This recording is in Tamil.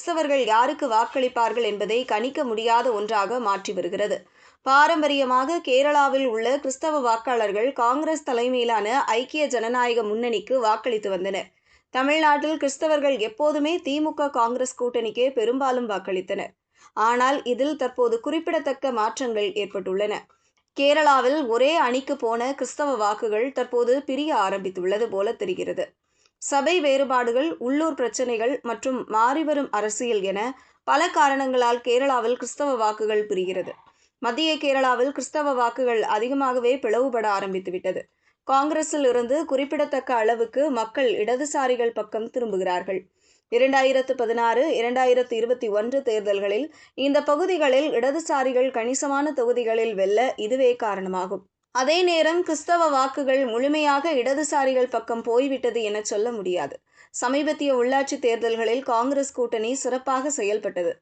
கிறிஸ்தவர்கள் யாருக்கு வாக்களிப்பார்கள் என்பதை கணிக்க முடியாத ஒன்றாக மாற்றி வருகிறது. பாரம்பரியமாக கேரளாவில் உள்ள கிறிஸ்தவ வாக்காளர்கள் காங்கிரஸ் தலைமையிலான ஐக்கிய ஜனநாயக முன்னணிக்கு வாக்களித்து வந்தனர். தமிழ்நாட்டில் கிறிஸ்தவர்கள் எப்போதுமே திமுக காங்கிரஸ் கூட்டணிக்கே பெரும்பாலும் வாக்களித்தனர். ஆனால் இதில் தற்போது குறிப்பிடத்தக்க மாற்றங்கள் ஏற்பட்டுள்ளன. கேரளாவில் ஒரே அணிக்கு போன கிறிஸ்தவ வாக்குகள் தற்போது பிரிய ஆரம்பித்துள்ளது போல தெரிகிறது. சபை வேறுபாடுகள், உள்ளூர் பிரச்சினைகள் மற்றும் மாறிவரும் அரசியல் என பல காரணங்களால் கேரளாவில் கிறிஸ்தவ வாக்குகள் பிரிகிறது. மத்திய கேரளாவில் கிறிஸ்தவ வாக்குகள் அதிகமாகவே பிளவுபட ஆரம்பித்துவிட்டது. காங்கிரஸில் இருந்து குறிப்பிடத்தக்க அளவுக்கு மக்கள் இடதுசாரிகள் பக்கம் திரும்புகிறார்கள். 2016, 2021 தேர்தல்களில் இந்த பகுதிகளில் இடதுசாரிகள் கணிசமான தொகுதிகளில் வெல்ல இதுவே காரணமாகும். அதே நேரம் கிறிஸ்தவ வாக்குகள் முழுமையாக இடதுசாரிகள் பக்கம் போய்விட்டது என சொல்ல முடியாது. சமீபத்திய உள்ளாட்சி தேர்தல்களில் காங்கிரஸ் கூட்டணி சிறப்பாக செயல்பட்டது.